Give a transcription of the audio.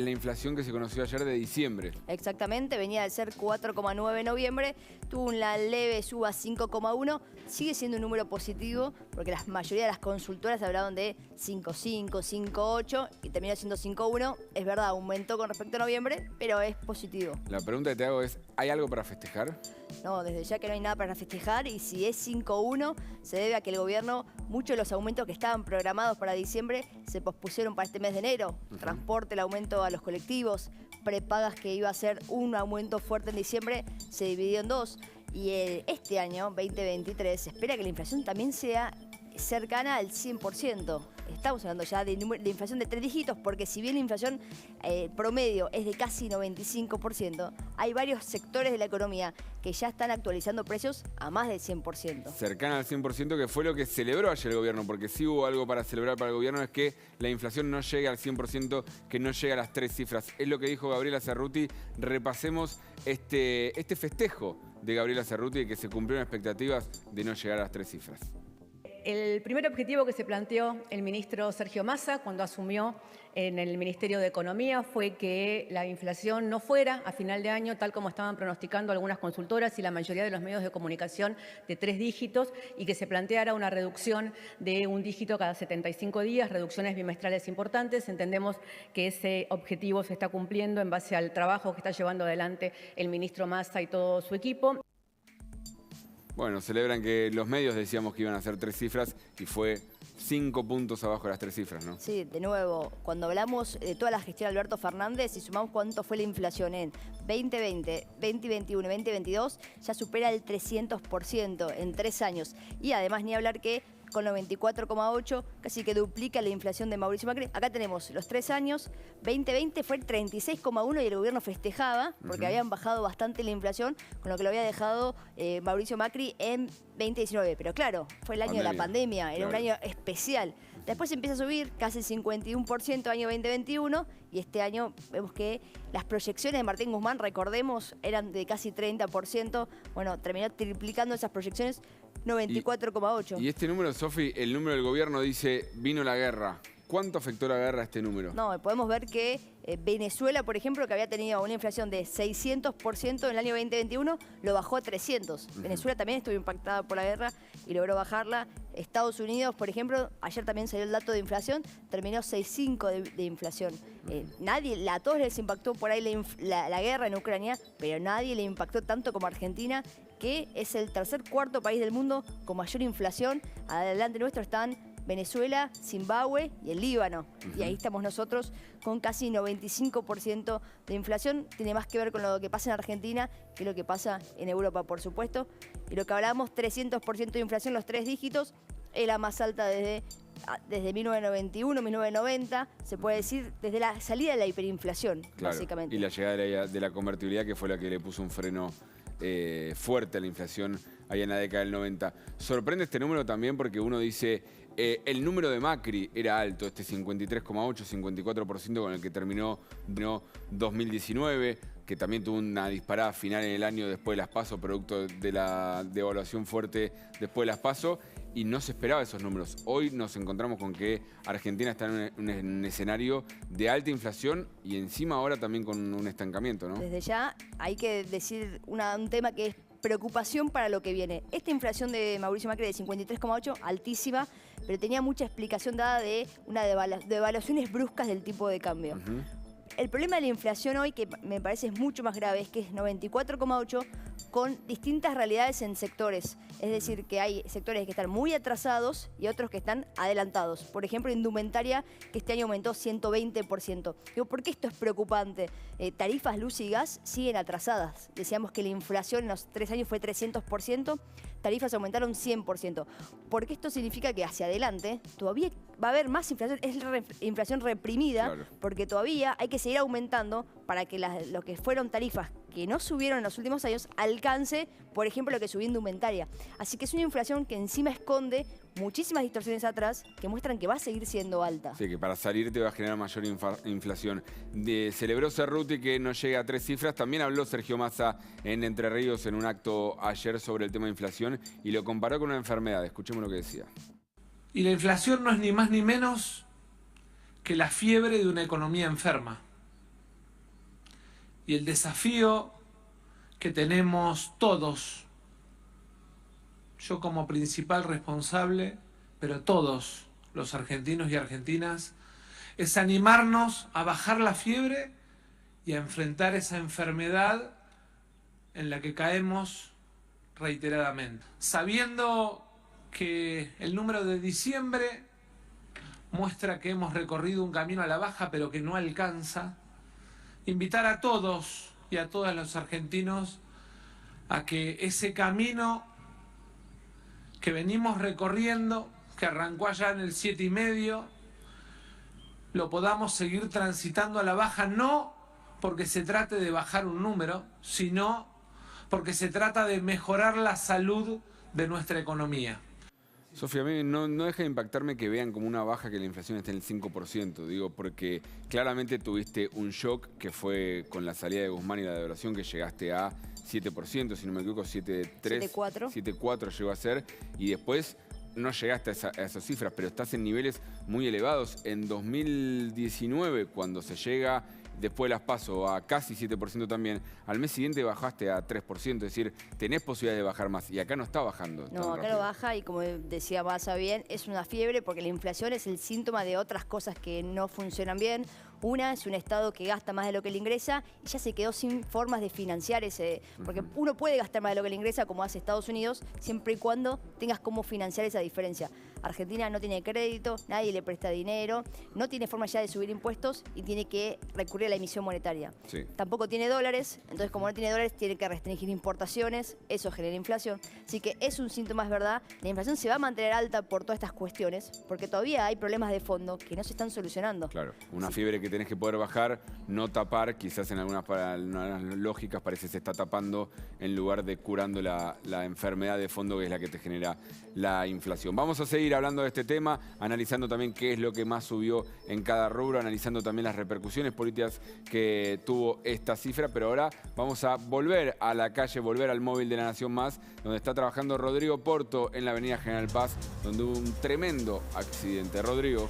La inflación que se conoció ayer de diciembre. Exactamente, venía de ser 4,9 en noviembre, tuvo una leve suba 5,1, sigue siendo un número positivo porque la mayoría de las consultoras hablaban de 5,5, 5,8 y terminó siendo 5,1. Es verdad, aumentó con respecto a noviembre, pero es positivo. La pregunta que te hago es, ¿hay algo para festejar? No, desde ya que no hay nada para festejar y si es 5,1 se debe a que el gobierno, muchos de los aumentos que estaban programados para diciembre se pospusieron para este mes de enero. Transporte, el aumento a los colectivos, prepagas que iba a ser un aumento fuerte en diciembre, se dividió en dos. Y este año, 2023, se espera que la inflación también sea cercana al 100%. Estamos hablando ya de inflación de 3 dígitos, porque si bien la inflación promedio es de casi 95%, hay varios sectores de la economía que ya están actualizando precios a más del 100%. Cercana al 100%, que fue lo que celebró ayer el gobierno, porque sí hubo algo para celebrar para el gobierno, es que la inflación no llegue al 100%, que no llegue a las 3 cifras. Es lo que dijo Gabriela Cerruti. Repasemos este festejo de Gabriela Cerruti, de que se cumplieron expectativas de no llegar a las 3 cifras. El primer objetivo que se planteó el ministro Sergio Massa cuando asumió en el Ministerio de Economía fue que la inflación no fuera a final de año, tal como estaban pronosticando algunas consultoras y la mayoría de los medios de comunicación, de 3 dígitos, y que se planteara una reducción de 1 dígito cada 75 días, reducciones bimestrales importantes. Entendemos que ese objetivo se está cumpliendo en base al trabajo que está llevando adelante el ministro Massa y todo su equipo. Bueno, celebran que los medios decíamos que iban a ser 3 cifras y fue 5 puntos abajo de las 3 cifras, ¿no? Sí, de nuevo, cuando hablamos de toda la gestión de Alberto Fernández y sumamos cuánto fue la inflación en 2020, 2021 y 2022, ya supera el 300% en 3 años. Y además ni hablar que con 94,8 casi que duplica la inflación de Mauricio Macri. Acá tenemos los 3 años, 2020 fue el 36,1 y el gobierno festejaba porque habían bajado bastante la inflación, con lo que lo había dejado Mauricio Macri en 2019. Pero claro, fue el año de la pandemia, era un año especial. Después empieza a subir casi 51% año 2021 y este año vemos que las proyecciones de Martín Guzmán, recordemos, eran de casi 30%. Bueno, terminó triplicando esas proyecciones, 94,8. Y este número, Sofi, el número del gobierno dice, vino la guerra. ¿Cuánto afectó la guerra a este número? No, podemos ver que Venezuela, por ejemplo, que había tenido una inflación de 600% en el año 2021, lo bajó a 300. Venezuela también estuvo impactada por la guerra y logró bajarla. Estados Unidos, por ejemplo, ayer también salió el dato de inflación, terminó 6,5 de inflación. A todos les impactó por ahí la guerra en Ucrania, pero nadie le impactó tanto como Argentina, que es el cuarto país del mundo con mayor inflación. Adelante nuestro están Venezuela, Zimbabue y el Líbano. Y ahí estamos nosotros con casi 95% de inflación. Tiene más que ver con lo que pasa en Argentina que lo que pasa en Europa, por supuesto. Y lo que hablábamos, 300% de inflación, los 3 dígitos, es la más alta desde 1991, 1990, se puede decir, desde la salida de la hiperinflación, básicamente. Y la llegada de la convertibilidad, que fue la que le puso un freno fuerte a la inflación ahí en la década del 90. Sorprende este número también porque uno dice, el número de Macri era alto, este 53,8, 54% con el que terminó 2019, que también tuvo una disparada final en el año después de las PASO, producto de la devaluación fuerte después de las PASO, y no se esperaba esos números. Hoy nos encontramos con que Argentina está en un escenario de alta inflación y encima ahora también con un estancamiento, ¿no? Desde ya hay que decir un tema que es preocupación para lo que viene. Esta inflación de Mauricio Macri de 53,8, altísima, pero tenía mucha explicación dada de una devaluaciones bruscas del tipo de cambio. El problema de la inflación hoy, que me parece es mucho más grave, es que es 94,8 con distintas realidades en sectores. Es decir, que hay sectores que están muy atrasados y otros que están adelantados. Por ejemplo, indumentaria, que este año aumentó 120%. Digo, ¿por qué esto es preocupante? Tarifas luz y gas siguen atrasadas. Decíamos que la inflación en los 3 años fue 300%, tarifas aumentaron 100%. Porque esto significa que hacia adelante todavía va a haber más inflación. Es inflación reprimida, porque todavía hay que seguir aumentando para que lo que fueron tarifas que no subieron en los últimos años alcance, por ejemplo, lo que subió indumentaria. Así que es una inflación que encima esconde muchísimas distorsiones atrás que muestran que va a seguir siendo alta. Sí, que para salir te va a generar mayor inflación. Celebró Cerruti que no llega a 3 cifras. También habló Sergio Massa en Entre Ríos en un acto ayer sobre el tema de inflación y lo comparó con una enfermedad. Escuchemos lo que decía. Y la inflación no es ni más ni menos que la fiebre de una economía enferma. y el desafío que tenemos todos, yo como principal responsable, pero todos los argentinos y argentinas, es animarnos a bajar la fiebre y a enfrentar esa enfermedad en la que caemos reiteradamente. Sabiendo que el número de diciembre muestra que hemos recorrido un camino a la baja, pero que no alcanza, invitar a todos y a todos los argentinos a que ese camino que venimos recorriendo, que arrancó allá en el 7,5, lo podamos seguir transitando a la baja, no porque se trate de bajar un número, sino porque se trata de mejorar la salud de nuestra economía. Sofía, a mí no deja de impactarme que vean como una baja que la inflación esté en el 5%, digo, porque claramente tuviste un shock que fue con la salida de Guzmán y la devaluación, que llegaste a 7%, si no me equivoco, 7,3%, 7,4% llegó a ser, y después no llegaste a esas cifras, pero estás en niveles muy elevados. En 2019, cuando se llega después de las PASO a casi 7% también, al mes siguiente bajaste a 3%, es decir, tenés posibilidades de bajar más, y acá no está bajando. No, acá no baja, y como decía Massa bien, es una fiebre porque la inflación es el síntoma de otras cosas que no funcionan bien. Una es un Estado que gasta más de lo que le ingresa y ya se quedó sin formas de financiar ese... Porque uno puede gastar más de lo que le ingresa, como hace Estados Unidos, siempre y cuando tengas cómo financiar esa diferencia. Argentina no tiene crédito, nadie le presta dinero, no tiene forma ya de subir impuestos y tiene que recurrir a la emisión monetaria. Sí. Tampoco tiene dólares, entonces como no tiene dólares tiene que restringir importaciones, eso genera inflación. Así que es un síntoma, es verdad. La inflación se va a mantener alta por todas estas cuestiones, porque todavía hay problemas de fondo que no se están solucionando. Claro, una fiebre que tenés que poder bajar, no tapar, quizás en algunas lógicas parece que se está tapando en lugar de curando la enfermedad de fondo que es la que te genera la inflación. Vamos a seguir hablando de este tema, analizando también qué es lo que más subió en cada rubro, analizando también las repercusiones políticas que tuvo esta cifra, pero ahora vamos a volver a la calle, volver al móvil de La Nación Más, donde está trabajando Rodrigo Porto en la avenida General Paz, donde hubo un tremendo accidente. Rodrigo.